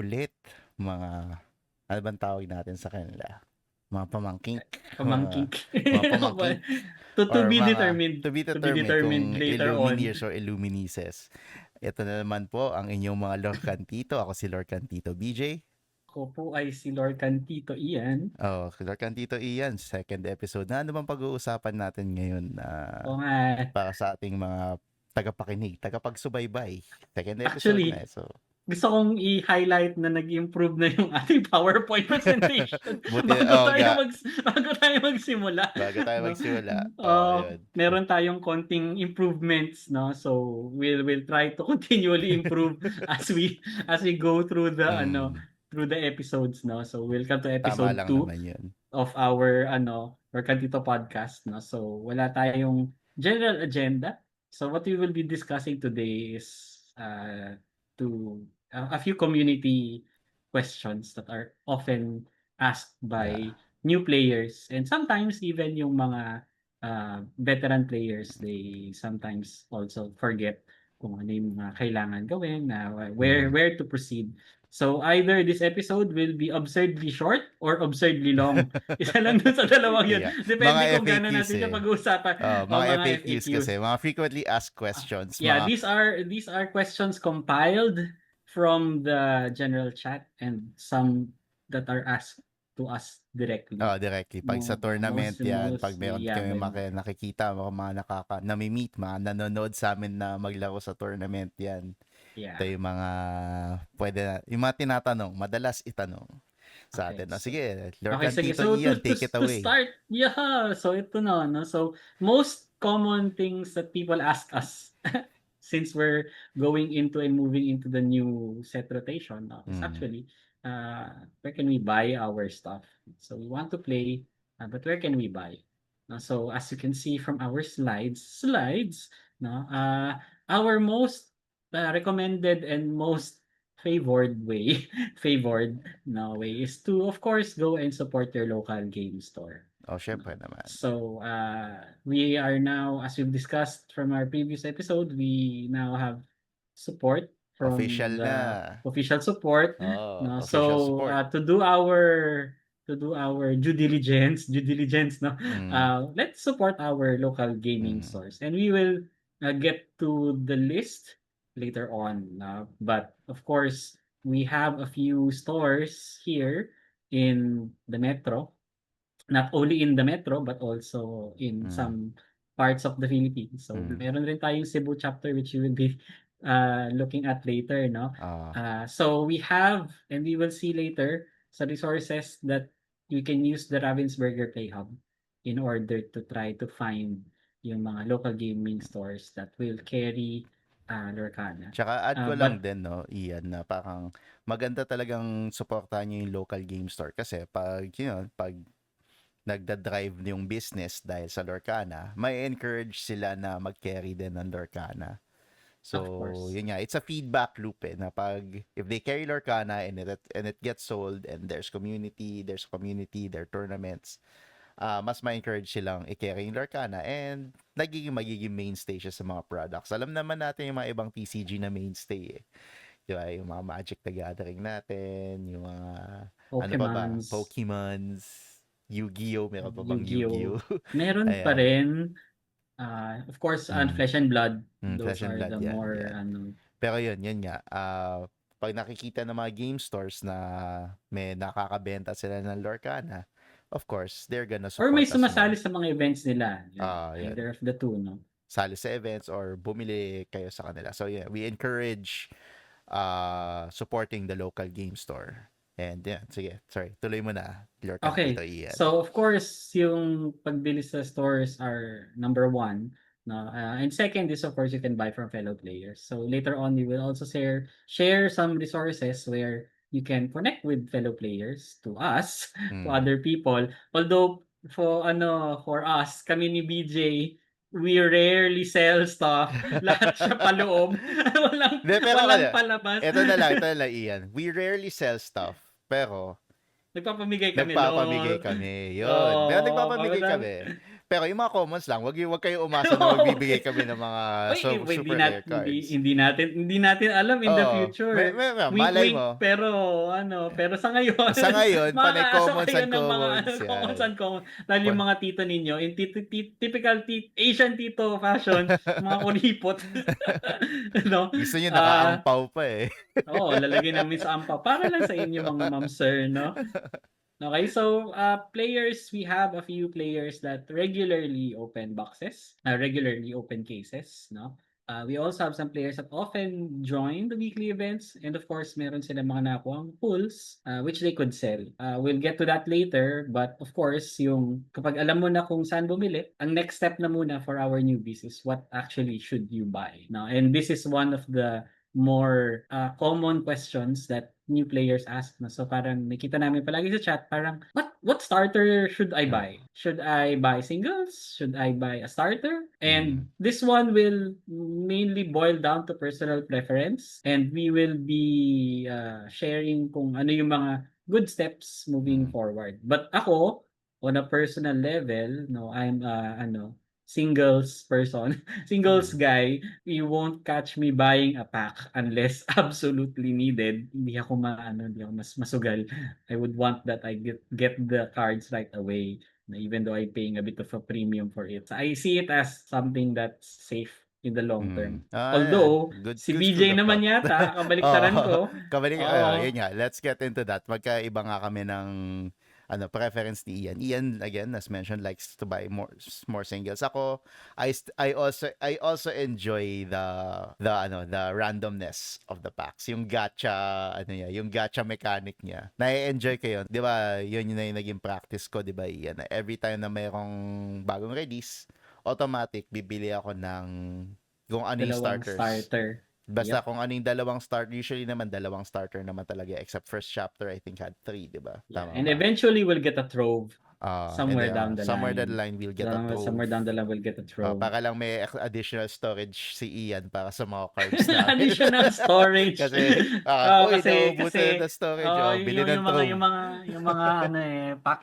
ulit, mga, ano bang tawag natin sa kanila? Mga pamangkink, Pamangking. mga pamangkink, To or be mga determined. to be To be determined determined kung later on. Illumineers or Illuminieces. Ito na naman po ang inyong mga Lord Cantito. Ako si Lord Cantito BJ. Ako po ay si Lord Cantito Ian. Oh, Lord Cantito Ian, second episode. Na ano bang pag-uusapan natin ngayon O nga, para sa ating mga tagapakinig, tagapagsubaybay? Second episode actually, na eh. So, gusto kong i-highlight na nag-improve na yung ating PowerPoint presentation buti, oh, bago tayo magsimula, bago tayo no. magsimula. Oh, yun. Meron tayong konting improvements, no. So we'll try to continually improve as we go through the Mm, through the episodes, no. So welcome to tama episode lang 2 naman yun. of our Mercantito podcast, no. So wala tayong general agenda. So what we will be discussing today is to a few community questions that are often asked Yeah. by new players, and sometimes even yung mga veteran players, they sometimes also forget kung ano yung mga kailangan gawin, na Mm. where to proceed. So either this episode will be absurdly short or absurdly long. Isa lang dun sa dalawang yun. Yeah. Mga Depende kung gaano FAQs natin siya eh. pag-uusapan. Mga Mga FAQs FAQs. kasi, mga frequently asked questions, Yeah, mga these are questions compiled from the general chat, and some that are asked to us directly. directly. Pag sa tournament yan, pag Mostly, meron yeah, kami nakikita, mga nami-meet, mga nanonood sa amin na maglaro sa tournament yan. Ito yeah. yung mga yung mga tinatanong, madalas itanong sa Okay, atin. Sige, Lord okay, sige. Cantito So Ian, take it to away. start, yeah. So ito na, no. So most common things that people ask us since we're going into and moving into the new set rotation, no, is Mm. actually where can we buy our stuff? So we want to play, but where can we buy? So as you can see from our slides, no, our most recommended and most favored way favored no way is to, of course, go and support your local game store. Oh, No. syempre naman. So we are now, as we've discussed from our previous episode, we now have support from Official na. the official support. Oh, No, official so support. to do our due diligence, no, Mm. let's support our local gaming Mm. stores, and we will get to the list later on. But of course, we have a few stores here in the metro, not only in the metro but also in Mm. some parts of the Philippines. So Mm. meron rin tayong Cebu chapter, which you will be looking at later, no? Ah. So we have, and we will see later, sa resources that you can use the Ravensburger Play Hub in order to try to find yung mga local gaming stores that will carry Lorcana. Tsaka add ko lang But din, no, Ian, na parang maganda talagang suportahan nyo yung local game store kasi pag, pag nagda-drive yung business dahil sa Lorcana, may encourage sila na mag-carry din ng Lorcana. of So, course, yun nga, it's a feedback loop na pag, if they carry Lorcana and it gets sold and there's community, there are tournaments, mas ma-encourage silang i-carry yung Lorcana and magiging mainstay siya sa mga products. Alam naman natin yung mga ibang TCG na mainstay eh. Diba? Yung mga Magic the Gathering natin, yung mga, ano pa ba? Pokemons, Pokemons, Yu-Gi-Oh! Meron pa bang Yu-Gi-Oh! Yu-Gi-Oh? Meron pa Ayan. rin, of course, Mm. Flesh and Blood. Those Flesh and are Blood the yan. more, Yan. Pero yun nga. Pag nakikita ng mga game stores na may nakakabenta sila ng Lorcana, of course, they're gonna or may support us more. sumasali sa mga events nila. Yan. Either of the two, no? Sali sa events or bumili kayo sa kanila. So yeah, we encourage supporting the local game store. And yeah, sige, sorry, tuloy mo na, Lord Cantito Okay. Ian. So, of course, yung pagbili sa stores are number one. No? And second is, of course, you can buy from fellow players. So later on, we will also share some resources where you can connect with fellow players, to us, to other people. Although for us, kami ni BJ, we rarely sell stuff. Lahat siya paloob. walang palabas. Ito na lang, Ian. We rarely sell stuff, pero Nagpapamigay kami nagpapamigay lol. kami. Yun. Pero Oo, nagpapamigay madami. kami. Pero yung mga commons lang, wag kayo umasa na Oo. magbibigay kami ng mga Uy, super rare hindi cards. hindi natin alam in the Oo, future. Wink malay wink, mo. pero ano, pero sa ngayon Sa ngayon, panay makakaasa commons kayo and ng mga ano, commons commons yan. uncommon. Lalo yung mga tito ninyo, in typical Asian tito fashion, mga kuripot. No? Gusto niyo Ah, nakaampaw pa eh. oo, lalagay namin sa ampa para lang sa inyo mga ma'am sir, no? Okay, so players, we have a few players that regularly open boxes, regularly open cases, no? We also have some players that often join the weekly events, and of course, meron sila mga nakuhang pulls, which they could sell. We'll get to that later, but of course, yung kapag alam mo na kung saan bumili, ang next step na muna for our newbies is what actually should you buy, no? And this is one of the more common questions that new players ask na. So parang nakita namin palagi sa chat, parang what starter should I Mm. buy? Should I buy singles? Should I buy a starter? And Mm. this one will mainly boil down to personal preference, and we will be sharing kung ano yung mga good steps moving Mm. forward. But ako, on a personal level, no, I'm singles person, singles Mm. guy. You won't catch me buying a pack unless absolutely needed. Hindi ako hindi ako masugal. I would want that I get the cards right away, even though I'm paying a bit of a premium for it. I see it as something that's safe in the long Mm. term. Yeah. Although, si Good school BJ of thought. naman yata, Oo. kabaliktaran ko. Yun Oo. nga, let's get into that. Magkaiba nga kami ng preference ni Ian. Ian, again, as mentioned, likes to buy more singles. Ako, I also enjoy the randomness of the packs. Yung gacha, yung gacha mechanic niya. Na-enjoy ko yun. 'Di ba? Yun na yung naging practice ko, 'di ba, Ian? Every time na mayroong bagong release, automatic bibili ako ng kung ano yung Dalawang starters. starter. Basta Yep. kung ano yung dalawang start, usually naman dalawang starter naman talaga, except first chapter I think had 3, di ba? Yeah. Tama And ba? eventually we'll get a trove And somewhere down the somewhere down the line. line we'll get a trove. Somewhere down the line we'll get a trove. Para lang may additional storage si Ian para sa mga cards namin. Additional storage. Kasi, Oo, uy, kasi naubusan na ng storage. Bili ng yung mga trove. yung mga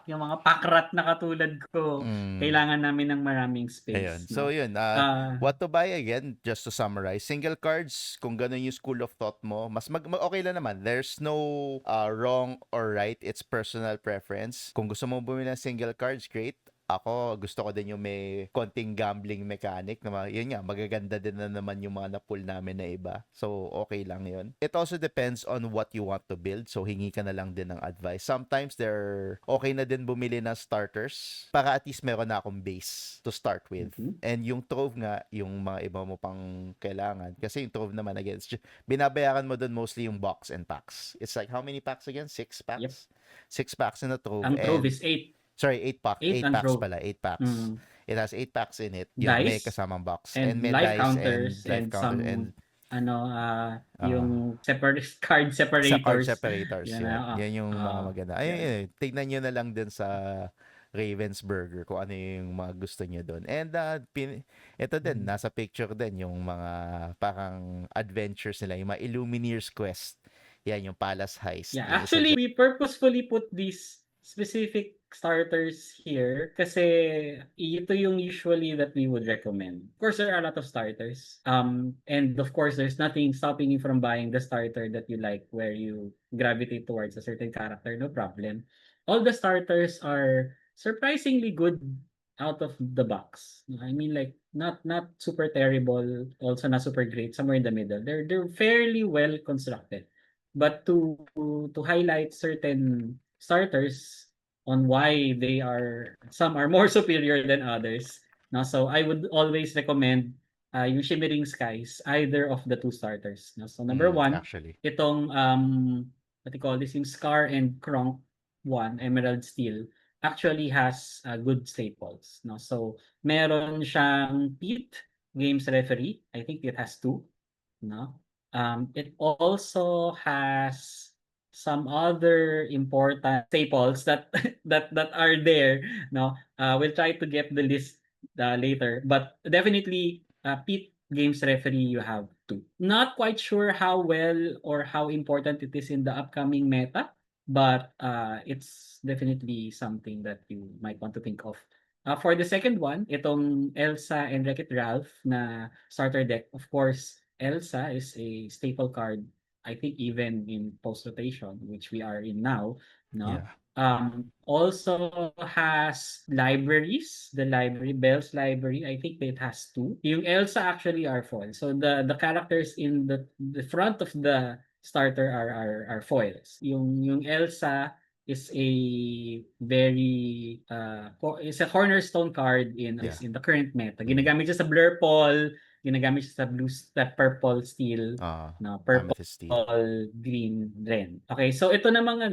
yung mga packrat na katulad ko, Mm. kailangan namin ng maraming Ayun. space, So no? yun, what to buy again, just to summarize, single cards, kung ganun yung school of thought mo, mas okay lang naman. There's no wrong or right, it's personal preference. Kung gusto mo bumili ng single cards, great. Ako, gusto ko din yung may konting gambling mechanic. Yun nga, magaganda din na naman yung mga na-pull namin na iba. So, okay lang yun. It also depends on what you want to build. So, hingi ka na lang din ng advice. Sometimes, okay na din bumili ng starters para at least meron na akong base to start with. Mhm. And yung trove nga, yung mga iba mo pang kailangan. Kasi yung trove naman, again, binabayaran mo dun mostly yung box and packs. It's like, how many packs again? 6 packs? Yep. 6 packs in a trove. Ang trove And is 8. sorry, 8 pack. 8 ang packs trove. pala. 8 packs. Mm. It has 8 packs in it. Yun, may Dice kasamang box. and may life dice counters and life and counter some and yung card sa card separators. separators. Yan Yan. Yan yung mga maganda. yan. Ayun, tignan nyo na lang din sa Ravensburger kung ano yung mga gusto nyo doon. And ito din, nasa picture din yung mga parang adventures nila, yung mga Illumineers Quest. Yan, yung Palace Heist. Yeah, Yung isa actually, we purposefully put these specific starters here kasi ito yung usually that we would recommend. Of course, there are a lot of starters. And of course, there's nothing stopping you from buying the starter that you like where you gravitate towards a certain character, no problem. All the starters are surprisingly good out of the box. I mean, like not super terrible, also not super great, somewhere in the middle. They're fairly well constructed. But to highlight certain starters on why some are more superior than others. No, so I would always recommend yung Shimmering Skies, either of the two starters. No, so number one, actually. itong what you call this, yung Scar and Kronk one, Emerald Steel, actually has good staples. No, so meron siyang Pete, games referee. I think it has 2. No, it also has some other important staples that that are there. No, we'll try to get the list later, but definitely Pete games referee you have to. Not quite sure how well or how important it is in the upcoming meta, but it's definitely something that you might want to think of For the second one, itong Elsa and Wreck-It Ralph na starter deck, of course, Elsa is a staple card, I think even in post-rotation, which we are in now, no? Yeah. Also has libraries, the library, Bell's library, I think it has two. Yung Elsa actually are foil. So the characters in the front of the starter are foils. Yung Elsa is a very is a cornerstone card Yeah. in the current meta. Mm. Ginagamit siya sa Blurple, ginagamit siya sa purple steel, no, purple Amethyst Steel. green red. Okay, so ito namang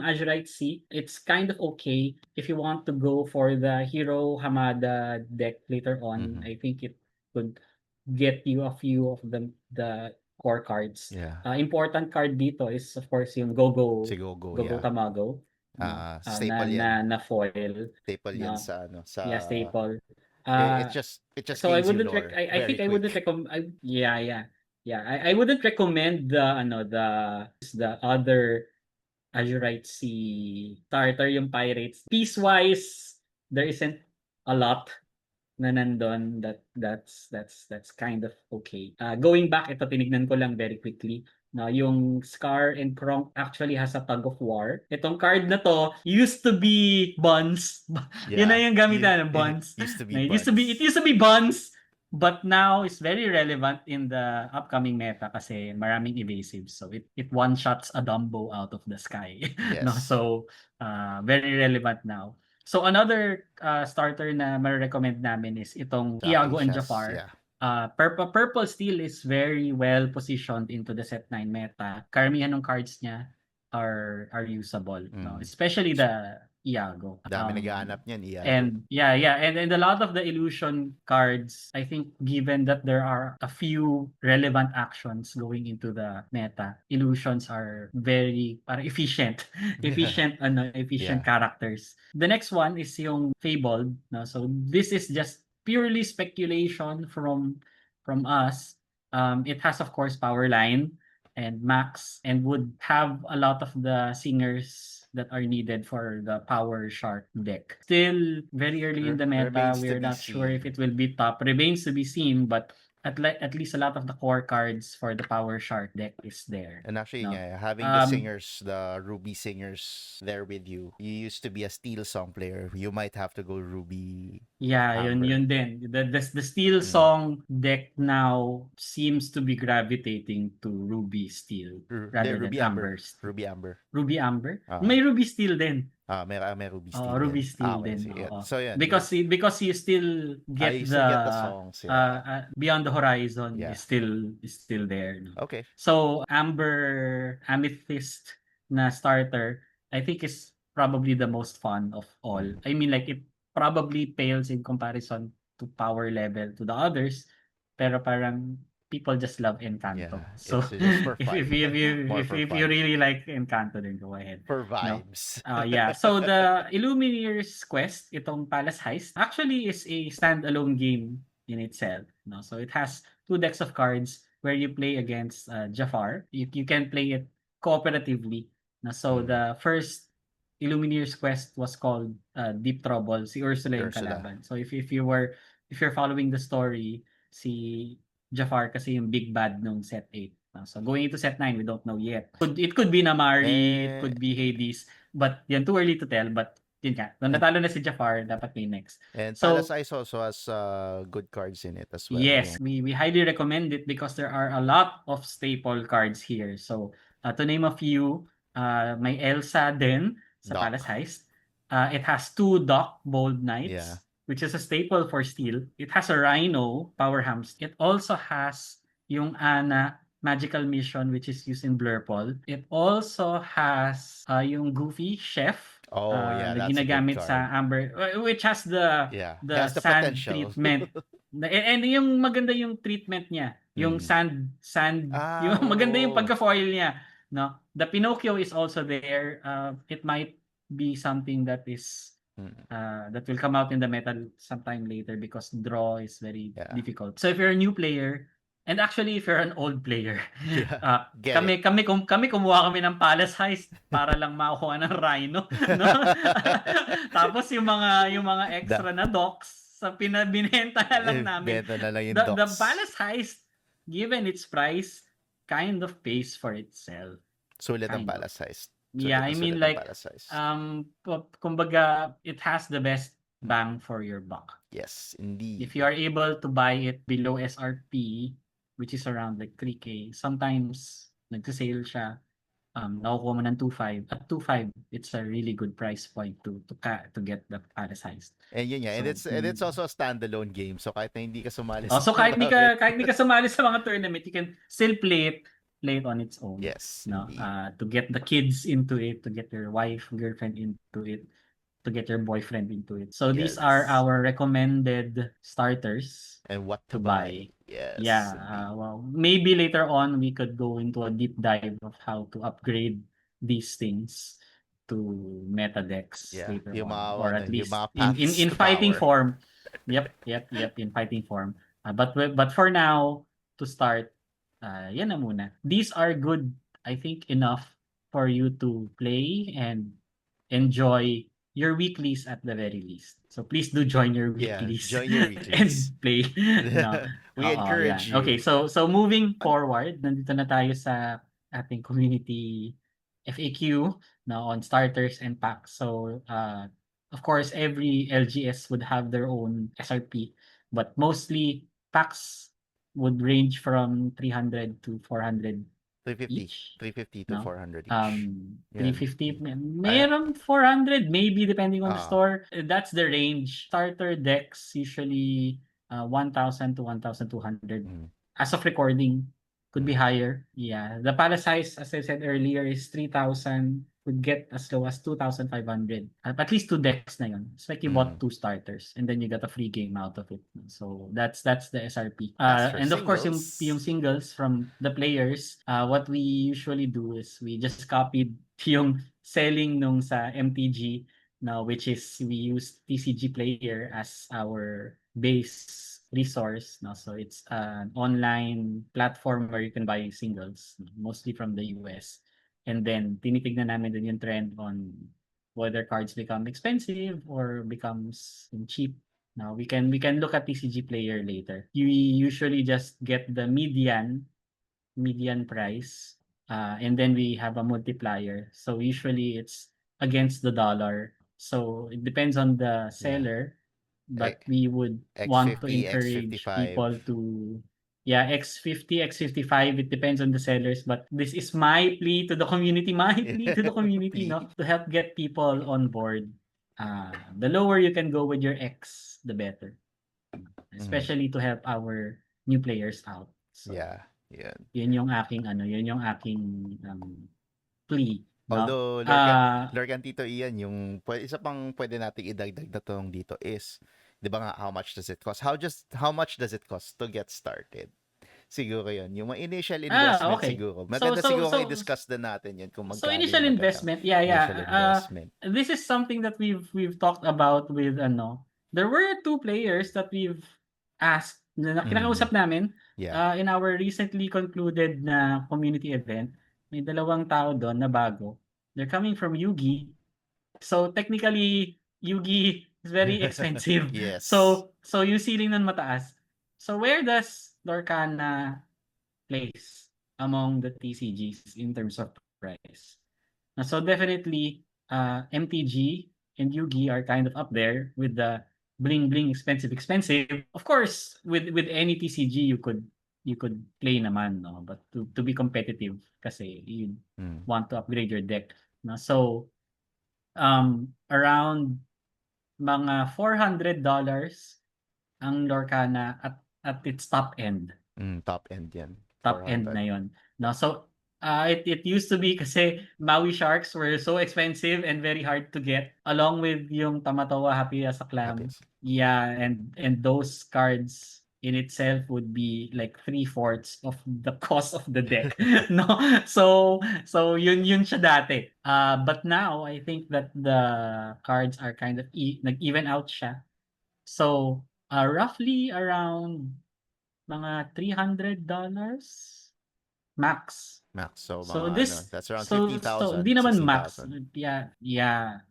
Azurite Sea. It's kind of okay if you want to go for the Hero Hamada deck later on. Mhm. I think it could get you a few of the core cards. Yeah. Important card dito is of course yung Si Gogo, Gogo yeah. Tamago, no? Staple yan. Na foil, Staple yan no? sa Yeah, staple. it just So I gains you wouldn't lore I think very I wouldn't quick. recommend. Yeah. I wouldn't recommend the other Azurite Sea starter, yung Pirates. Piece-wise, there isn't a lot na nandun that's kind of okay. Going back, ito tinignan ko lang very quickly. No, yung Scar and Kronk actually has a tug of war. Itong card na to used to be Buns. Yun na Yeah. yung gamitan ng Buns. Used to No, be it Buns. used to be Buns, but now it's very relevant in the upcoming meta kasi maraming evasives. So it one shots a Dumbo out of the sky. No, Yes. so very relevant now. So another starter na ma-recommend namin is itong Sa Iago and Acacias, Jafar. yeah. Purple Steel is very well positioned into the set 9 meta. Karamihan ng cards niya are usable, no? Especially the Iago. Dami naghahanap niyan, Iago. And and a lot of the illusion cards, I think given that there are a few relevant actions going into the meta, illusions are very efficient. Efficient Yeah. characters. The next one is yung Fabled, no? So this is just purely speculation from us. It has of course power line and max and would have a lot of the singers that are needed for the power shark deck. Still very early in the meta. Remains to We're be not sure if seen. it will be top. Remains to be seen, but at least a lot of the core cards for the power shark deck is there. And actually, No? yeah, having the singers, the Ruby singers there with you. You used to be a Steel Song player. You might have to go Ruby. Yeah, Amber. yun din. The Steel Song deck now seems to be gravitating to Ruby Steel rather Ruby than Amber. Amber Steel. Ruby Amber. Ruby Amber? May Ruby Steel din. May Ruby Steel. Ruby din. Steel Okay, din. sige. Oo. So yan. Because you still get you still get the songs. Yeah. Beyond the Horizon Yeah. is still there. No? Okay. So Amethyst na starter, I think is probably the most fun of all. I mean, like, it probably pales in comparison to power level to the others, pero parang people just love Encanto. Yeah, So it's just for fun. if you really like Encanto, then go ahead. For vibes. Yeah. So the Illumineers Quest, itong Palace Heist, actually is a standalone game in itself. No? So it has 2 decks of cards where you play against Jafar. You can play it cooperatively. No? So the first Illumineers Quest was called Deep Trouble. Si Ursula yung kalaban. So if you're following the story, si Jafar kasi yung big bad nung set 8. So going into set 9, we don't know yet. It could be Namari, it could be Hades, but yan, too early to tell. But yun nga, nung natalo na si Jafar, dapat may next. And So, Palace Ice also has good cards in it as well. Yes, we highly recommend it because there are a lot of staple cards here. So to name a few, may Elsa din sa Doc. Palace Heist. It has 2 Doc Bold Knights. Yeah. Which is a staple for steel. It has a Rhino Power Hamster. It also has yung Ana Magical Mission, which is used in Blurple. It also has yung Goofy Chef. Yeah, na that's ginagamit a good card. sa Amber, which has the has the sand potential. treatment. And yung maganda yung treatment niya, yung sand yung maganda yung pagka-foil niya, no? The Pinocchio is also there. It might be something that is that will come out in the meta sometime later because draw is very difficult. So if you're a new player And actually, if you're an old player, Yeah, get it. kami kumuha kami ng Palace Heist para lang makuha ng Rhino, no? Tapos yung mga Da extra na docks sa binenta na lang namin. benta na lang yung The docs. Palace Heist, given its price, kind of pays for itself. Sulit ang Kind of. Palace Heist. Yeah, I mean Sulit ang like Palace Heist. kumbaga it has the best bang for your buck. Yes, indeed. If you are able to buy it below SRP, which is around like 3K, sometimes nagse-sale siya, nakukuha mo ng 2.5. At 2.5, it's a really good price point to get the Palace Heist. And yun nga, So, and it's also a standalone game. So kahit na hindi ka sumali so sa kahit di ka sumali sa mga tournament, you can still play it on its own. Yes, No, indeed. to get the kids into it, to get your wife, girlfriend into it, to get your boyfriend into it. So these are Yes. our recommended starters And what to to buy. buy. Yes. Yeah, indeed. well, maybe later on we could go into a deep dive of how to upgrade these things to meta decks Yeah, later yung mga, on, or at yung least mga in paths to fighting power. form. Yep, in fighting form. But for now, to start, yan na muna. These are good, I think, enough for you to play and enjoy your weeklies at the very least. So please do join your Yeah, weeklies join your and weeklies. play. No. We encourage Yan. Okay, you. so moving forward, nandito na tayo sa ating community FAQ now on starters and packs. So of course, every LGS would have their own SRP, but mostly packs would range from 300 to 400 350. each. 350 to No? 400 each. 350, Yan. meron 400, maybe depending on the Ah. store. That's the range. Starter decks usually 1,000 to 1,200. Mm. As of recording, could be Mm. higher. Yeah, the palace size, as I said earlier, is 3,000. Could get as low as 2,500. At least 2 decks na yun. It's like you bought 2 starters and then you got a free game out of it. So that's the SRP. As for And of course, yung singles, singles from the players, what we usually do is we just copied yung selling nung sa MTG now, which is we use TCG Player as our base resource. No? So it's an online platform where you can buy singles, mostly from the US. And then tinitignan namin din yung trend on whether cards become expensive or becomes cheap. Now we can look at TCG Player later. You usually just get the median price, and then we have a multiplier. So usually it's against the dollar. So it depends on the seller, but we would want to X50, encourage X55. people to X50, X55, it depends on the sellers, but this is my plea to the community, Plea. no, to help get people on board. The lower you can go with your X, the better. Especially to help our new players out. So, Yeah, yan. yun yung aking plea. No? Although, Lorcan Tito Ian, yung isa pang pwede nating idagdag na tanong dito is, di ba nga, how much does it cost? How much does it cost to get started? Siguro yun. Yung mga initial investment okay. siguro. Maganda siguro i-discuss din natin yun kung magkano initial yung investment, initial investment. this is something that we've talked about with there were 2 players that we've asked na kinakausap namin in our recently concluded na community event. May 2 tao doon na bago. They're coming from Yugi. So technically, Yugi is very expensive. Yes. So yung ceiling nun mataas. So where does Lorcana place among the TCGs in terms of price? So definitely, MTG and Yugi are kind of up there with the bling expensive. Of course, with any TCG you could play naman, no? But to be competitive kasi you want to upgrade your deck. No? So around mga $400 ang Lorcana at its top end. Top end yan. Top end na yun. No? So it used to be kasi Maui Sharks were so expensive and very hard to get, along with yung Tamatawa Happy as a Clam. Yeah, and those cards in itself would be like 3/4 of the cost of the deck. No, so yun siya dati. But now I think that the cards are kind of nag-even out siya. So roughly around mga $300 max. Max. So, So mga this that's around so 15,000, hindi naman max. 16,000. Yeah,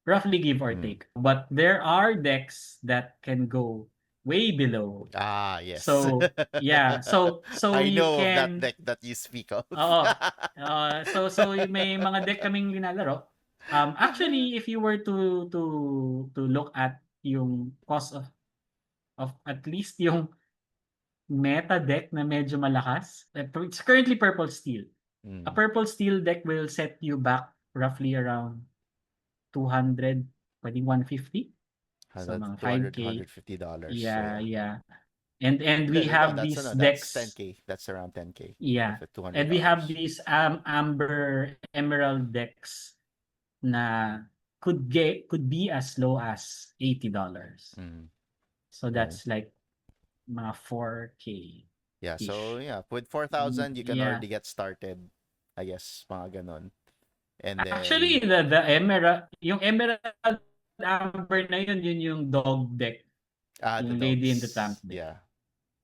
roughly give or Mm. take. But there are decks that can go way below. Ah, yes. So yeah, so I you know of that can deck that you speak of. oo. So may mga deck kaming linalaro. Actually, if you were to look at yung cost of at least yung meta deck na medyo malakas, it's currently purple steel. A Mm. purple steel deck will set you back roughly around 200, pwedeng 150. So 100, mga 200, 5K. $150. So, Yeah, yeah. yeah. And we No, have that's these that's decks. 10K. That's around 10K. Yeah. If it's And we have $200. these amber emerald decks na could be as low as $80. Mm. So Yeah. that's like mga 4K Yeah, so ish. yeah, with 4,000 you can Yeah. already get started. I guess mga ganon. And Actually, then the emerald, yung emerald amber na yun yung dog deck, the yung Lady in the dogs. Tramp deck, Yeah,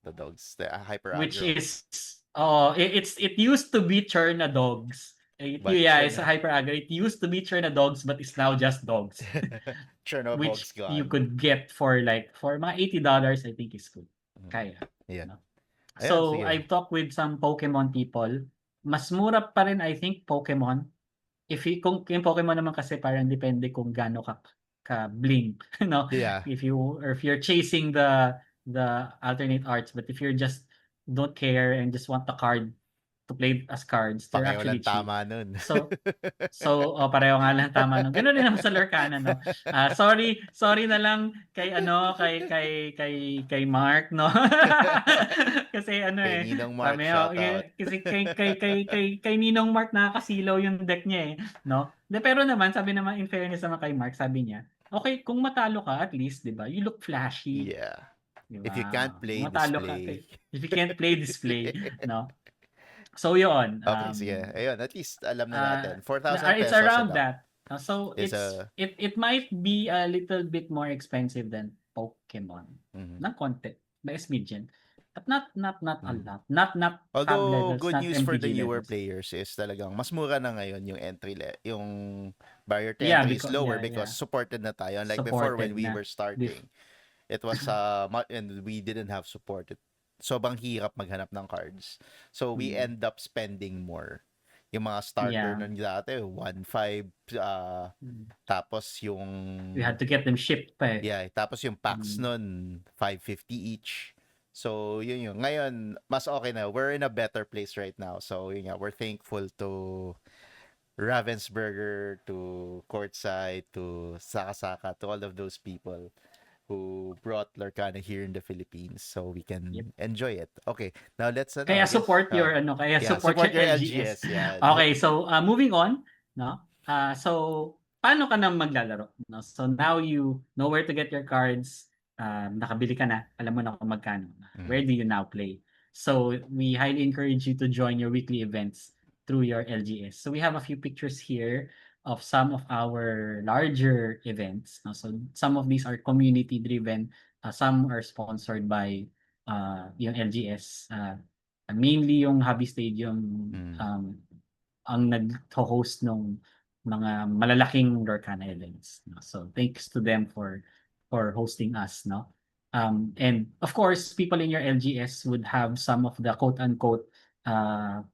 the dogs, the hyper which aggro. is it used to be Churna dogs. But Yeah, sure it's a na. hyper aggro. It used to be Churna dogs, but it's now just dogs, Sure no which Bog's you gone. could get for mga $80. I think is good. Kaya. Yeah. No? Ayan, So sige. I've talked with some Pokemon people. Mas mura pa rin I think Pokemon. Kung yung Pokemon naman kasi parang depende kung gaano ka bling, no? Yeah. If you're chasing the alternate arts, but if you're just don't care and just want the card to play as cards, they're Pareho actually lang cheap. tama nun. So pareho nga lang tama no. Ganoon din naman sa Lorcana no. Sorry na lang kay Mark no. Kasi ano Kay Ninong Mark, sabi niya, shoutout. kasi kay Ninong Mark nakakasilaw yung deck niya no. Pero naman sabi naman in fairness naman kay Mark, sabi niya, okay, kung matalo ka at least, 'di ba? You look flashy, Yeah. 'di If you can't ba? play, Kung matalo ka, display. if you can't play, display, no? So yun, Okay, sige. Ayun, at least alam na natin. 4,000 it's pesos around ito. that. So Is a it might be a little bit more expensive than Pokemon. mhm. Ng konti, by smidgen. But not a Mm. lot. Not fab Although levels, good not news for the MTG newer levels. players is talagang mas mura na ngayon yung yung barrier to Yeah, entry is lower yeah, because supported na tayo. Unlike before when supported we na. were starting, it was and we didn't have support. Sobrang hirap maghanap ng cards. So we end up spending more. Yung mga starter Yeah. nun dati, 1.5 tapos yung We had to get them shipped pa eh. yeah, tapos yung packs nun 550 each. So, yun. Ngayon, mas okay na. We're in a better place right now. So, yun nga, we're thankful to Ravensburger, to Courtside, to Sakasaka, to all of those people who brought Lorcana here in the Philippines so we can enjoy it. Okay, now let's Kaya support your support your LGS. Yeah. Okay, so moving on, no? So paano ka na maglalaro? No? So now you know where to get your cards. Nakabili ka na, alam mo na kung magkano. Where do you now play? So we highly encourage you to join your weekly events through your LGS. So we have a few pictures here of some of our larger events. No? So some of these are community driven, some are sponsored by yung LGS. Mainly yung Hobby Stadium ang nag-host ng mga malalaking Lorcana events. No? So thanks to them for hosting us, no? And of course, people in your LGS would have some of the quote-unquote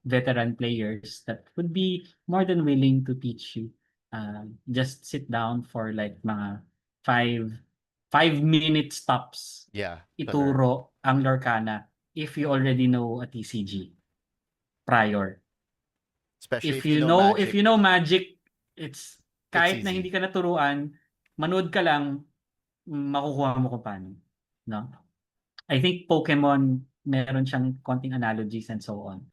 veteran players that would be more than willing to teach you. Just sit down for like mga 5-minute stops. Yeah. Ituro ang Lorcana if you already know a TCG prior. Especially if you know Magic, it's kahit na easy. hindi ka naturuan, manood ka lang, makukuha mo kung paano, no? I think Pokemon meron siyang konting analogies and so on.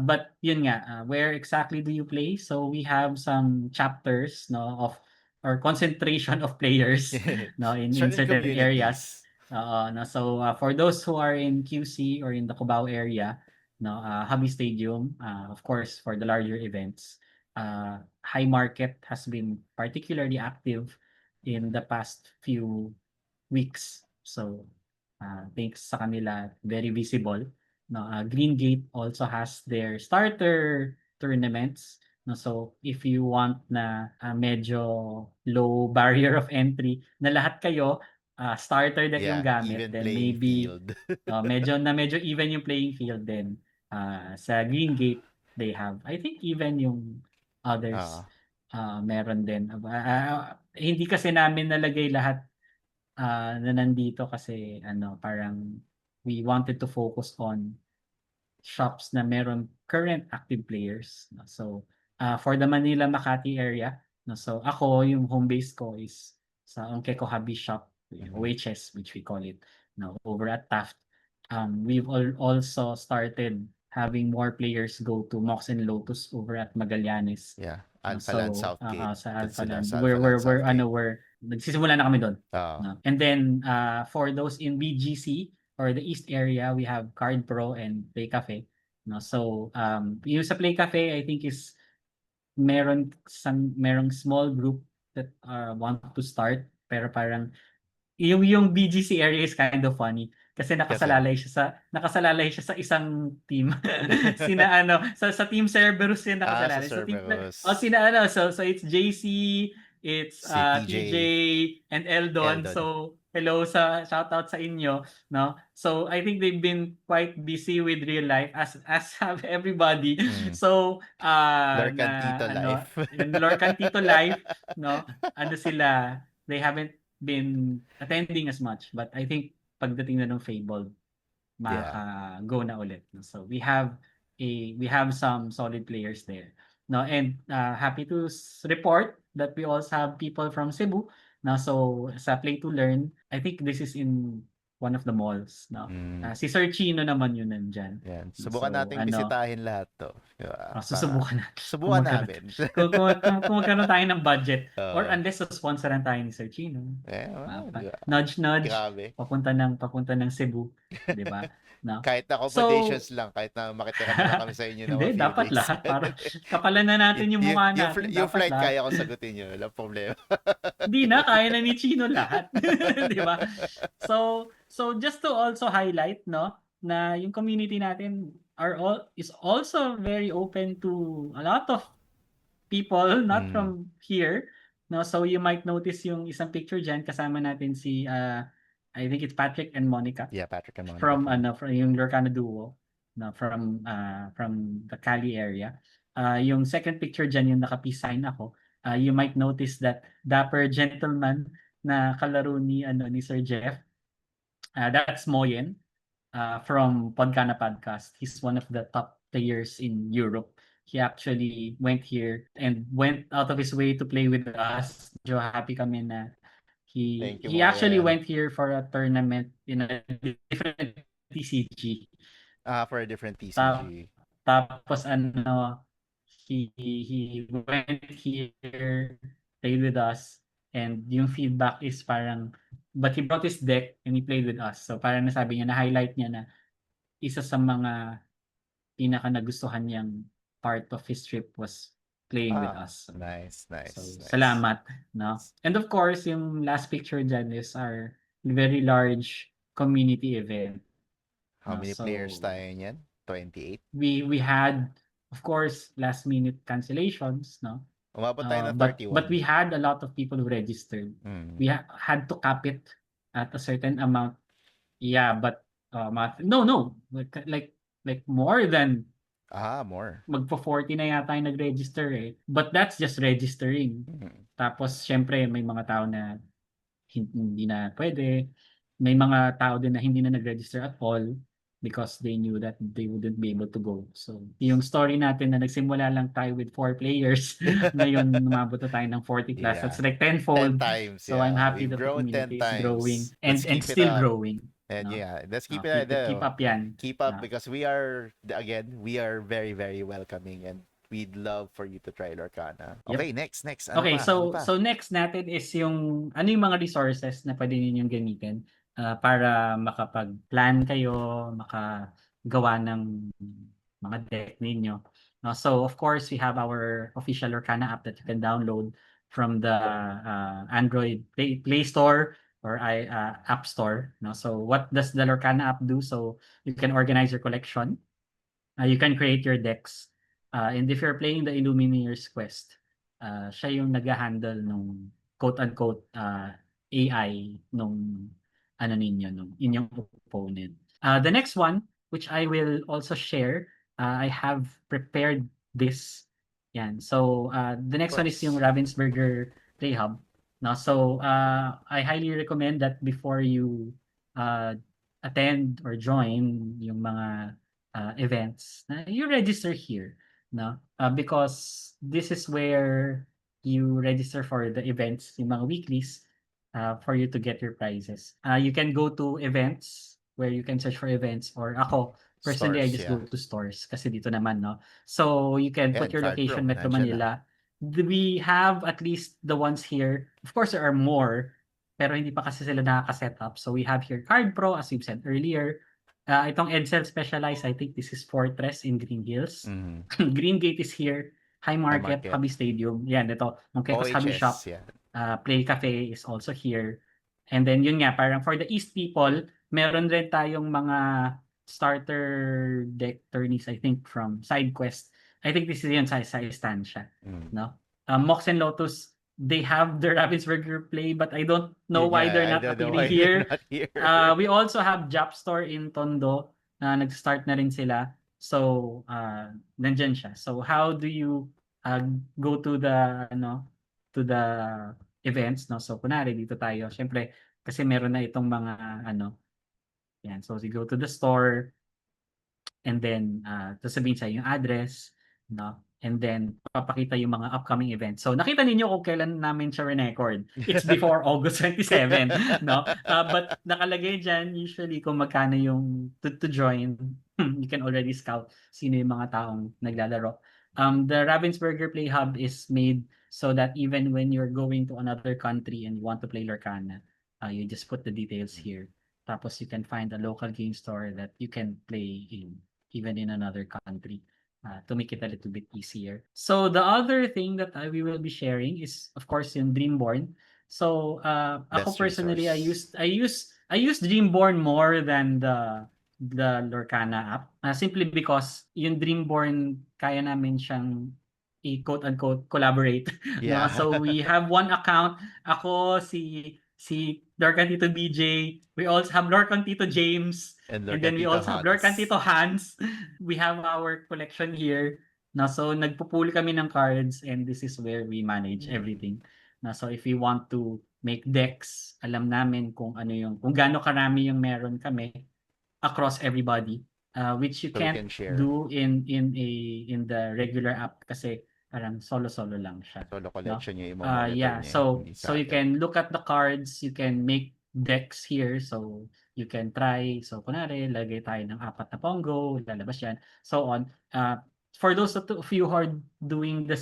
But yun nga, where exactly do you play? So we have some chapters, no, of or concentration of players, no, in certain areas. No, so for those who are in QC or in the Cubao area, no, Hobby Stadium, of course, for the larger events, High Market has been particularly active in the past few weeks. So Thanks sa kanila, very visible. No, Green Gate also has their starter tournaments. No, so if you want na medyo low barrier of entry na lahat kayo starter deck yung Yeah, gamit, even then playing maybe field. medyo even yung playing field din. Sa Green Gate they have, I think even yung others Ah, meron din. Hindi kasi namin nalagay lahat na nandito kasi ano, parang we wanted to focus on shops na meron current active players, no? So, for the Manila Makati area, no, so ako yung home base ko is sa Onkeco Hobby Shop, yung mhm. OHS which we call it, no, over at Taft. We've also started having more players go to Mox and Lotus over at Magallanes. Yeah, No, Alpha Land so Southgate. sa Doon Alpha sila Land, sa Alpha Land Southgate. we're nagsisimula na kami doon. Oo. No? And then for those in BGC or the East area, we have Card Pro and Play Cafe. No, so yung sa Play Cafe, I think is merong small group that want to start, pero parang yung BGC area is kind of funny kasi Kasi nakasalalay siya sa isang team. Sina ano, sa Team Cerberus yun sa nakasalalay. Sa team Cerberus, sina ano, so it's JC, it's si TJ, TJ and Eldon. Eldon. So hello, shoutout sa inyo, no? So I think they've been quite busy with real life as have everybody. Mm. So Lorcan na Tito ano, life. yung Lorcan Tito life, no? Ano sila, they haven't been attending as much, but I think pagdating na ng Fable, Yeah. makaka-go na ulit. So we have some solid players there. No, and happy to report that we also have people from Cebu. No, so sa Play to Learn, I think this is in one of the malls. No, Mm. si Sir Chino naman yun nandyan. Yan. No, Subukan so nating bisitahin lahat 'to. susubukan natin kung Subukan magkaroon, namin. kung magkaroon tayo ng budget or Oo. unless sponsoran tayo ni Sir Chino. Di ba? Nudge nudge Grabe. papunta ng Cebu, 'di ba? No. Kahit So accommodations lang, kahit na makitira na lang kami sa inyo ng hindi a few dapat days. lahat para kapalan na natin yung mukha natin, Yung dapat flight lahat. kaya ko sagutin yun, walang problema. Hindi na kaya na ni Chino lahat, 'di ba? So just to also highlight, no, na yung community natin is also very open to a lot of people not Mm. from here, no? So you might notice yung isang picture diyan kasama natin si I think it's Patrick and Monica Yeah, Patrick and Monica from from yung Lorcano duo, no, from the Cali area. Yung second picture diyan yung naka-peace sign ako. You might notice that dapper gentleman na kalaro ni Sir Jeff. That's Moyen from Podcana Podcast. He's one of the top players in Europe. He actually went here and went out of his way to play with us. Medyo happy kami na Thank you, he actually Moyen. went here for a tournament in a different TCG. For a different TCG. Tapos ano, he went here, played with us, and yung feedback is parang, but he brought his deck and he played with us. So parang nasabi niya, na-highlight niya na isa sa mga pinaka nagustuhan niyang part of his trip was playing with us. Nice, So nice, nice. salamat, no? And of course, yung last picture dyan is our very large community event. How many So players tayo niyan? 28? we had, of course, last minute cancellations, no? Umabot tayo ng But 31. we had a lot of people who registered. Mm. We had to cap it at a certain amount. Yeah, but no, like more than More. magpo-40 na yata yung nag-register eh. But that's just registering. Mm. Tapos syempre may mga tao na hindi na pwede. May mga tao din na hindi na nag-register at all because they knew that they wouldn't be able to go. So, yung story natin na nagsimula lang tayo with 4 players, ngayon umabot na tayo ng 40 plus. Yeah. That's like 10 tenfold. times. So, I'm happy We've that the grown 10 community is growing times. and Let's keep it still up. growing. And No? yeah, let's keep Keep up yan. Keep up because we are very, very welcoming and we'd love for you to try Lorcana. Yep. Okay, next. Ano Okay, pa? so next natin is yung ano yung mga resources na pwede ninyong gamitin para makapag-plan kayo, makagawa ng mga deck ninyo. No, so of course, we have our official Lorcana app that you can download from the Android Play Store or App Store. No? So what does the Lorcana app do? So you can organize your collection. You can create your decks. And if you're playing the Illumineers Quest, siya yung nag-handle nung quote-unquote AI nung ano ninyo, nung inyong opponent. The next one, which I will also share, I have prepared this. Yan. So, the next one is yung course. Ravensburger Play Hub. No? So, I highly recommend that before you attend or join yung mga events, you register here, no? Because this is where you register for the events, yung mga weeklies, for you to get your prizes. You can go to events where you can search for events, or ako, personally, I Stores, just yeah. go to stores kasi dito naman, no? So, you can put Yan, your Card Pro, location, Metro nandiyan na. Manila. We have at least the ones here. Of course, there are more, pero hindi pa kasi sila nakaka-set up. So, we have here Card Pro, as we've said earlier. Itong Edsel Specialized, I think this is Fortress in Green Hills. Mhm. Green Gate is here. High Market, Market. Hobby Stadium. Yan, ito. Monkekos Hobby Shop. OHS, yeah. Play Cafe is also here. And then yun nga, parang for the East people, meron rin tayong mga starter deck tourneys, I think, from SideQuest. I think this is yun sa Estancia. No? Mox and Lotus, they have the Ravensburger play, but I don't know why they're not appearing here. Not here. We also have Jap Store in Tondo na nag-start na rin sila. So, nandyan siya. So, how do you go to the events, no? So, kunwari dito tayo. Syempre, kasi meron na itong mga yan. So, you go to the store, and then sasabihin sa'yo yung address, no? And then papakita yung mga upcoming events. So nakita ninyo kung kailan namin siya record. It's before August 27, no? But nakalagay diyan usually kung magkano yung to join. You can already scout sino yung mga taong naglalaro. The Ravensburger Play Hub is made so that even when you're going to another country and you want to play Lorcana, you just put the details here. Tapos you can find a local game store that you can play in even in another country, to make it a little bit easier. So the other thing that we will be sharing is, of course, in Dreamborn. So ako Best personally, resource. I use Dreamborn more than the Lorcana app, simply because yung Dreamborn kaya namin siyang quote unquote collaborate. No? Yeah. So we have one account. Ako, si Lorcan Tito BJ. We also have Lorcan Tito James. And then we also have Lorcan Tito Hans. We have our collection here. No, so nagpo-pull kami ng cards, and this is where we manage everything. No, so if we want to make decks, alam namin kung gaano karami yung meron kami across everybody, which you So we can't can share. do in the regular app kasi parang solo-solo lang siya. Solo No? collection yung i-monitor Yeah, niya. so hindi you sa atin. can look at the cards, you can make decks here, so you can try. So kunwari, lagay tayo ng 4 na Pongo, lalabas yan, so on. For those of you who are doing the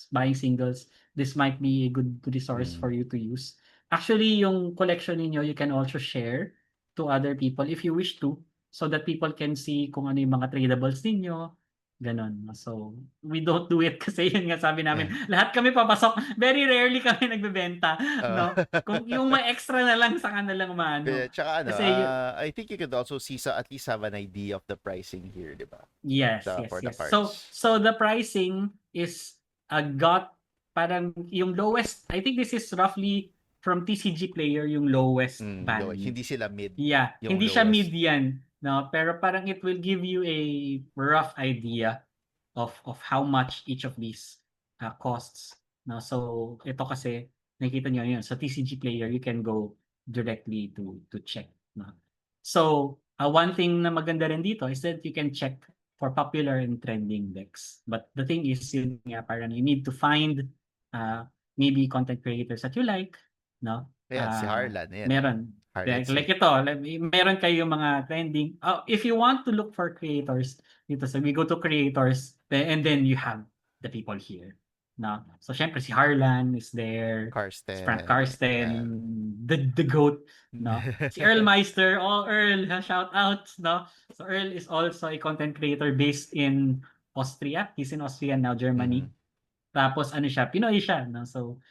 buying singles, this might be a good resource for you to use. Actually, yung collection niyo, you can also share to other people if you wish to, so that people can see kung ano yung mga tradables ninyo. Ganon. So, we don't do it kasi yun nga sabi namin, lahat kami papasok. Very rarely kami nagbebenta. No? Kung yung may extra na lang, saka na lang maano. Tsaka Kasi I think you could also see, at least have an idea of the pricing here, di ba? Yes, For the yes. cards. So the pricing is got parang yung lowest, I think this is roughly from TCG Player yung lowest value. Hindi sila mid. Yeah, yung hindi siya lowest. mid yan. No, pero parang it will give you a rough idea of how much each of these costs. No, so ito kasi nakita niyo yun sa TCG Player, you can go directly to check. No? So one thing na maganda rin dito is that you can check for popular and trending decks. But the thing is, yun nga, parang you need to find maybe content creators that you like, no? Ayan, si Harlan. Ayan, Meron. Like ito, meron kayo mga trending. If you want to look for creators, dito, so we go to creators, and then you have the people here. No? So, syempre, si Harlan is there. Karsten. Frank Karsten, the GOAT. No? Si Earl Meister. Earl, shout out. No? So, Earl is also a content creator based in Austria. He's in Austria now, Germany. Tapos, Pinoy siya. No? So,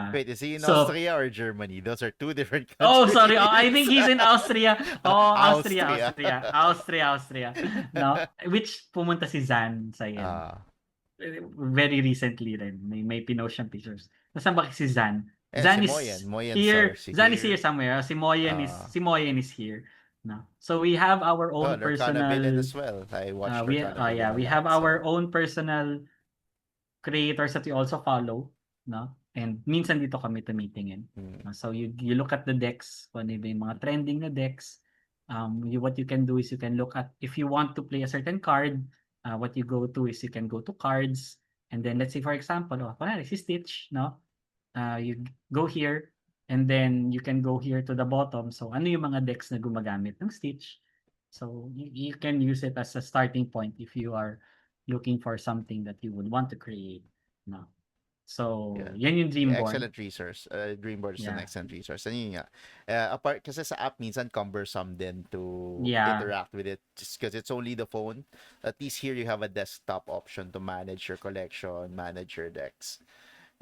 Wait, is he in So Austria or Germany? Those are two different oh, countries. sorry. Oh, I think he's in Austria. Oh, Austria. Austria. No, which pumunta si Zan sa yan. Ah, Very recently rin. May pinost siyang pictures. Nasaan ba si Zan? and si Zan Moyen. is Moyen here. Sarsi Zan is here here. somewhere. Uh, Si Moyen is here. No. So we have our oh, own Lorcana Villain personal as well. I watched Lorcana Villain a we lot. have our own personal creators that we also follow, no? And minsan dito kami tumitingin. Mm. So you look at the decks, kung ano ba yung mga trending na decks. What you can do is you can look at if you want to play a certain card, what you go to is you can go to cards, and then let's say for example, kunwari si Stitch, no? You go here, and then you can go here to the bottom. So ano yung mga decks na gumagamit ng Stitch? So you can use it as a starting point if you are looking for something that you would want to create, no? So Yeah. yan yung Dreamborn. Excellent resource. Dreamboard is an Yeah. excellent resource. And yun nga, apart, kasi sa app minsan cumbersome din to Yeah. interact with it just because it's only the phone. At least here you have a desktop option to manage your collection, manage your decks,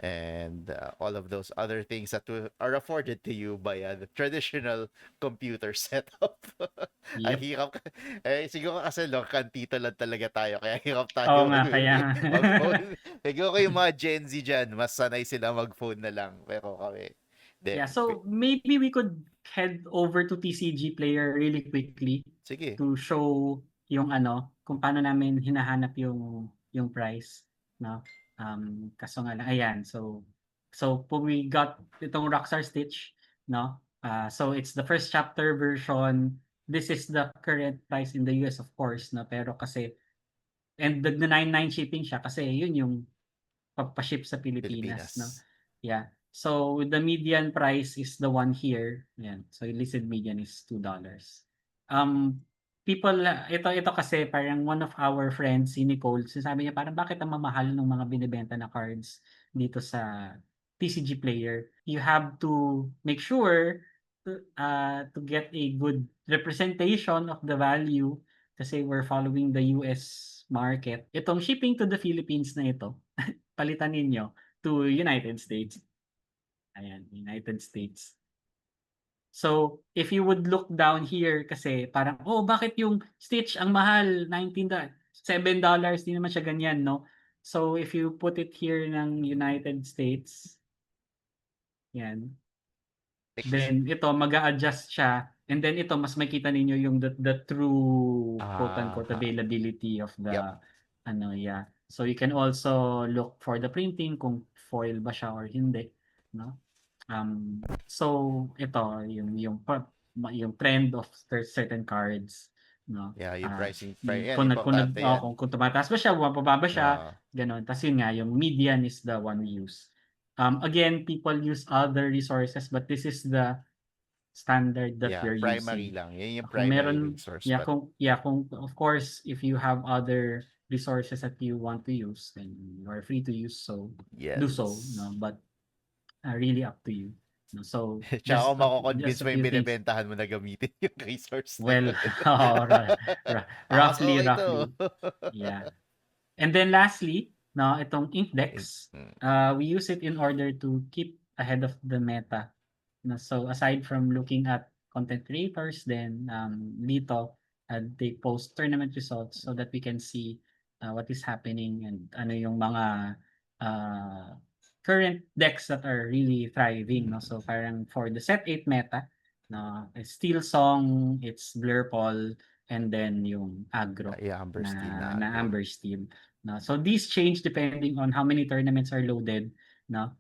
and all of those other things that are afforded to you by the traditional computer setup. Ang Yep. hirap. Siguro kasi kantito lang talaga tayo, kaya hirap tayo Oo nga, kaya nga. mag-phone. Siguro yung mga Gen Z dyan, mas sanay sila mag-phone na lang. Pero kami, Yeah, so maybe we could head over to TCG Player really quickly sige. to show yung kung paano namin hinahanap yung price, no? Kaso nga lang, ayan. So we got itong Rockstar Stitch, no? So it's the first chapter version. This is the current price in the US, of course, no? Pero kasi, and the 99 shipping siya kasi yun yung pa-ship sa Pilipinas, no? Pilipinas. Yeah. So the median price is the one here. Ayan. So yung listed median is $2. People, ito kasi parang one of our friends, si Nicole, sinasabi niya parang bakit ang mamahal ng mga binibenta na cards dito sa TCG Player. You have to make sure to get a good representation of the value kasi we're following the US market. Itong shipping to the Philippines na ito, palitan ninyo to United States. Ayan, United States. So, if you would look down here kasi parang, bakit yung Stitch ang mahal? $7, di naman siya ganyan, no? So, if you put it here ng United States, yan, then ito, mag-a-adjust siya. And then ito, mas makita ninyo yung the true quote-unquote availability of the, yeah. So, you can also look for the printing kung foil ba siya or hindi, no? So ito yung trend of certain cards, no? Yeah, yung pricing. Kung Importante yan. kung tumataas ba siya, bumababa ba siya, ganun. Tapos yun nga, yung median is the one we use. Again, people use other resources, but this is the standard that we're primary using. lang. Yan yung primary resource. Kung of course, if you have other resources that you want to use, then you are free to use do so, no? But really up to you. No? So, Tsaka kung mako-convince just mo a yung few things. binibentahan mo na gamitin yung resource na Well, yun. roughly. Ito. Yeah. And then lastly, no, itong Inkdex, we use it in order to keep ahead of the meta. No? So, aside from looking at content creators, then dito, they post tournament results so that we can see what is happening and ano yung mga current decks that are really thriving, no? So parang for the set 8 meta, no, it's Steel Song, it's Blurple, and then yung Agro Amber Steel na Amber Steel. No? So these change depending on how many tournaments are loaded, no?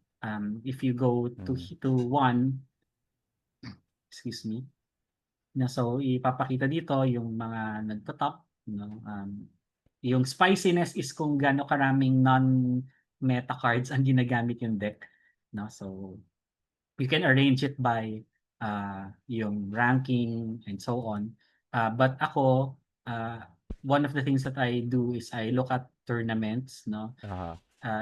If you go to one, excuse me, na so ipapakita dito yung mga nagto-top, no? Yung spiciness is kung gaano karaming non-meta cards ang ginagamit yung deck, no? So you can arrange it by yung ranking and so on. But ako, one of the things that I do is I look at tournaments, no?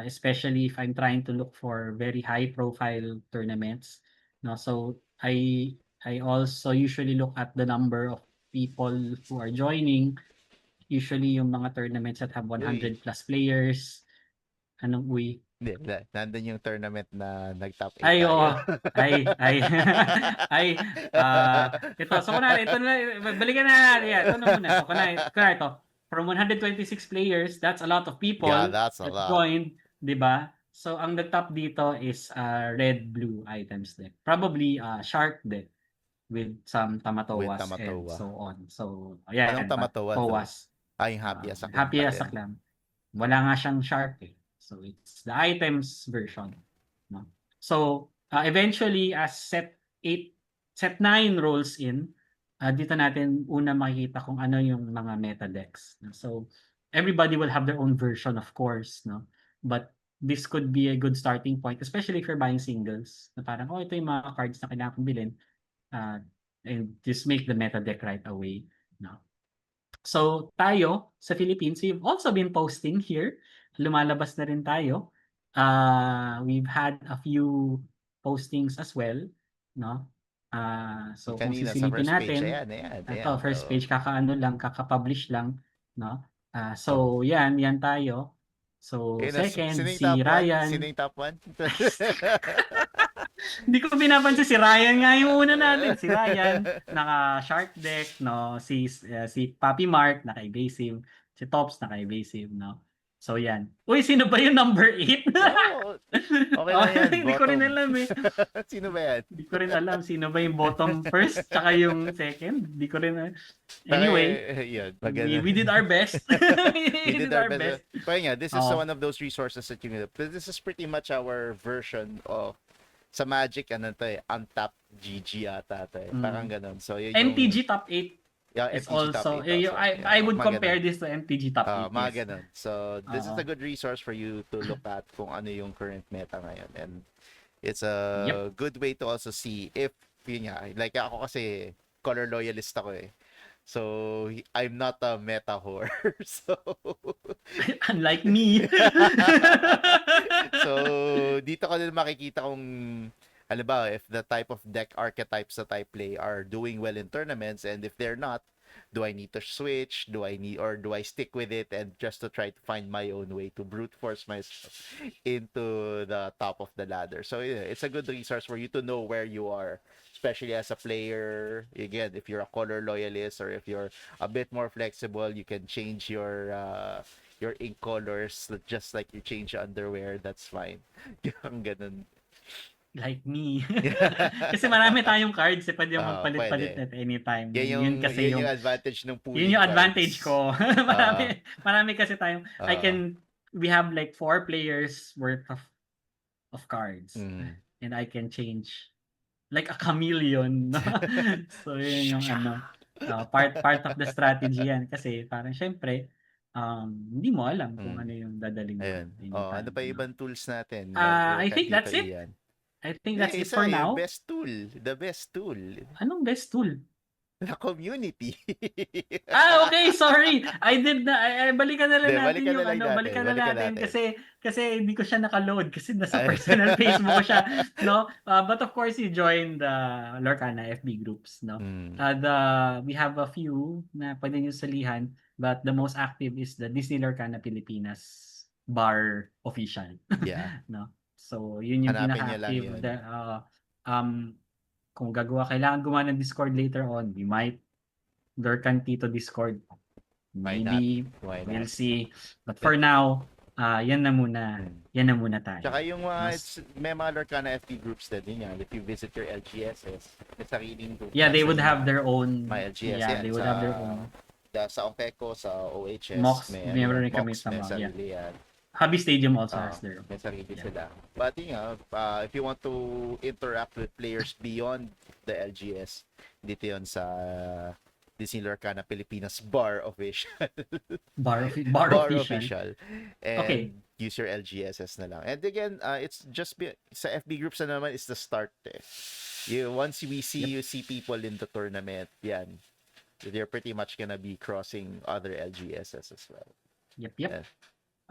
Especially if I'm trying to look for very high profile tournaments, no? So I also usually look at the number of people who are joining. Usually yung mga tournaments that have 100 plus players, Hindi, nandun yung tournament na nag-top 8 Ay, tayo. oo. Ay. Ay, ito. So, kunwari, ito na, balikan na natin yan. Ito na muna. So, kunwari ito. From 126 players, that's a lot of Yeah, people that's a that lot. joined, di ba? So, ang nag-top dito is red-blue items deck. Probably shark deck with some With tamatoas and Tamatoa. so on. So, Anong ayan, Tamatoa to? towas. Ay, yung Happy as Aklam Happy pa as a din. clam. Wala nga siyang shark eh. So, it's the items version. No? So, eventually, as set 9 rolls in, dito natin una makikita kung ano yung mga meta decks. No? So, everybody will have their own version, of course, no? But this could be a good starting point, especially if you're buying singles. Na parang, oh, ito yung mga cards na kailangan kong bilhin. And just make the meta deck right away. No? So, tayo sa Philippines, we've also been posting here. Lumalabas na rin tayo. We've had a few postings as well, no? So kung Kanina sa sisilipin first page, natin, ayan. ito first Oh. page kakaano lang, kaka-publish lang, no? Oh. So yan tayo. So second Sino yung si top 1? Sino Ryan. yung top 1? Hindi ko pinapansin si Ryan nga yung una natin. Si Ryan, naka-shark deck, no? Si Papi Mark, naka-evasive. Si Tops, naka-evasive, no? So, yan. Uy, sino ba yung number 8? Oh, okay lang yan. Hindi ko rin Bottom. alam eh. Sino ba yan? Hindi ko rin alam sino ba yung bottom first tsaka yung second. Hindi ko rin Pero, Anyway, yun. we did our best. We did our best. Pero nga, this is Oo. one of those resources that you need. This is pretty much our version of sa Magic, ano to eh, Untapped GG ata to eh. Parang ganun. So, yun yung, MTG top 8 yeah, is FTG top also, 8 also. I would mga compare ganun. this to MTG top 8. Mga Yes. ganun. So, this is Oo. a good resource for you to look at kung ano yung current meta ngayon. And it's a good way to also see if, yun nga, like ako kasi, color loyalist ako eh. So, I'm not a meta whore. So, Unlike me. so, dito ka din makikita kung, halimbawa, if the type of deck archetypes that I play are doing well in tournaments, and if they're not, do I need to switch? Do I stick with it and just to try to find my own way to brute force myself into the top of the ladder? So yeah, it's a good resource for you to know where you are, especially as a player. Again, if you're a color loyalist or if you're a bit more flexible, you can change your ink colors just like you change underwear. That's fine. Yung ganun. Like me. Kasi marami tayong cards, pwede yung magpalit-palit Pwede. at anytime. Yun Kasi yung advantage ng pooling yun yung cards. advantage ko. marami kasi tayong, we have like 4 players worth of cards. And I can change like a chameleon. No? So yun yung part of the strategy yan. Kasi parang syempre, hindi mo alam kung ano yung dadaling mo. Ayun. Ano pa ibang tools natin? I think that's it. Ian. I think that's it for now. Best tool. The best tool. Anong best tool? The community. Okay, sorry. I did na. Balikan na lang natin yung balikan na natin kasi hindi ko siya naka-load kasi nasa personal Facebook ko siya, no? But of course, you join the Lorcana FB groups, no? We have a few na pwede niyo salihan, but the most active is the Disney Lorcana Pilipinas bar official. Yeah. No? So, yun yung pinaka-active. Kung kailangan gumawa ng Discord later on, we might Lorcan Tito Discord. Maybe, we'll see. But for now, yan na muna tayo. Tsaka yung may mga Lorcana FB groups din yan. If you visit your LGSs, may sariling group. Yeah, they would have their own. My LGS. Yeah, they would have their own. Sa Onkeco, sa OHS, Mox, may kami may sarili yan. Hobby Stadium also has their own. May sarili sila. But if you want to interact with players beyond the LGS, dito yun sa Disney Lorcana Pilipinas Bar Official. Bar Official. And use your LGSs na lang. And again, it's just sa FB groups na naman is the start eh. Once you see people in the tournament, yan. They're pretty much gonna be crossing other LGSs as well. Yep. Yeah.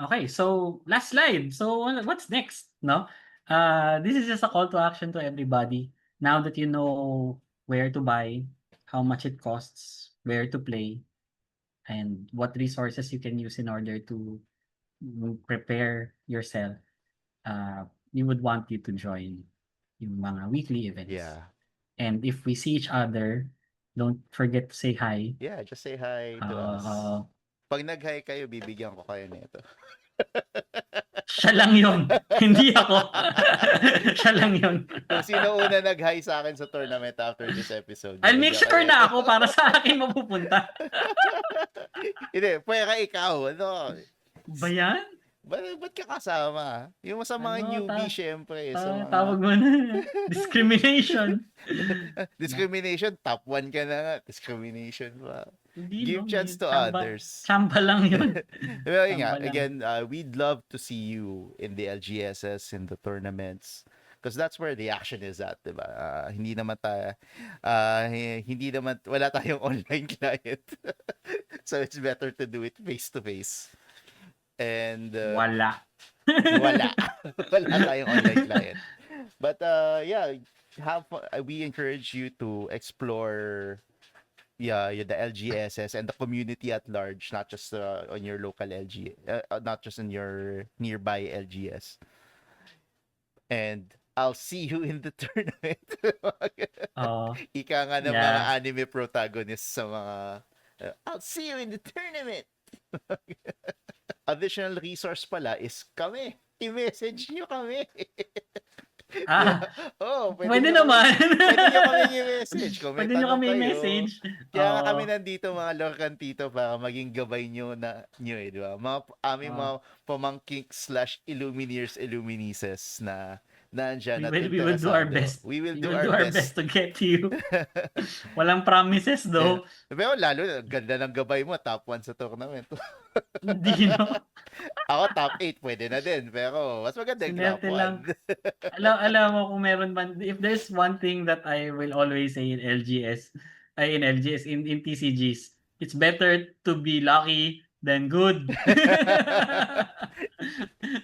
Okay, so last slide. So what's next? No, this is just a call to action to everybody. Now that you know where to buy, how much it costs, where to play, and what resources you can use in order to prepare yourself. we would want you to join yung mga weekly events. Yeah. And if we see each other, don't forget to say hi. Yeah, just say hi to us. Pag nag-hi kayo, bibigyan ko kayo nito. Siya lang yun. Hindi ako. Siya lang yun. Kung sino una nag-hi sa akin sa tournament after this episode. I'll make bibigyan sure ko na nito. ako para sa akin mapupunta. Hindi, pwera ikaw. Ano? Ba yan? Ba't ka kasama? Yung sa mga newbie, syempre. Sa mga... Tawag mo na. Discrimination. Discrimination, top 1 ka na nga. Discrimination pa. Hindi, Give chance to others. Chamba lang yun. Well, yun Chamba nga, lang. again, we'd love to see you in the LGSS, in the tournaments. Because that's where the action is at, diba? Hindi naman wala tayong online client. So it's better to do it face-to-face. And Wala. wala tayong online client. But yeah, we encourage you to explore the LGSS and the community at large, not just on your local not just in your nearby LGS. And I'll see you in the tournament. Ika nga ng mga anime protagonists sa mga I'll see you in the tournament. Additional resource pala is kami. I-message nyo kami. Pwede naman. Pwede nyo kami i-message. Pwede nyo kami i-message. Kaya nga kami nandito mga Lorcantito para maging gabay nyo di ba? Mga pamangking / Illumineers na nandyan at we will do our best. We will do our best to get you. Walang promises though. Pero lalo, ganda ng gabay mo, top 1 sa tournament. Hindi no. Ako top 8 pwede na din, pero mas maganda yung top 1. Alam mo kung meron man, if there's one thing that I will always say in TCGs, it's better to be lucky than good.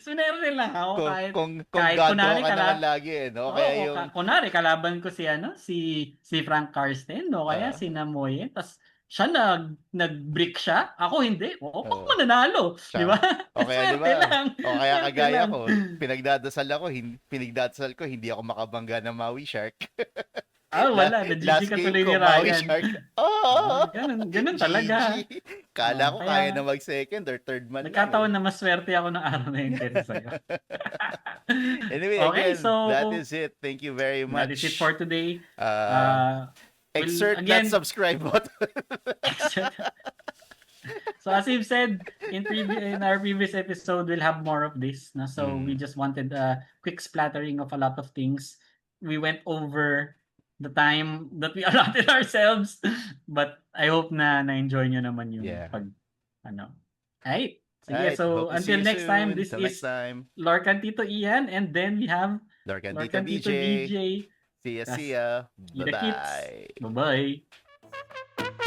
Swerte lang ako kahit kunwari kalaban lagi no? Kaya kunwari kalaban ko si Frank Karsten no, kaya si Namoye, tas siya nag-brick siya, ako hindi. Ako mananalo, di ba? Okay, di ba? O kaya kagaya ko, pinagdadasal ko hindi ako makabangga ng Maui Shark. Wala. Na-GG ka tuloy ni Ryan. Ganun talaga. Kala ko kaya na mag-second or third man. Nagkataon na maswerte ako ng araw na yun kaysa sa'yo. Anyway, again, that is it. Thank you very much. That is it for today. Exert that subscribe button. So as you've said, in our previous episode, we'll have more of this. So we just wanted a quick splattering of a lot of things. We went over the time that we allotted ourselves, but I hope na-enjoy nyo naman yung Alright. Sige, so until next time, this is Lorcantito Ian, and then we have Lorcantito BJ. See ya. Bye-bye. Bye-bye.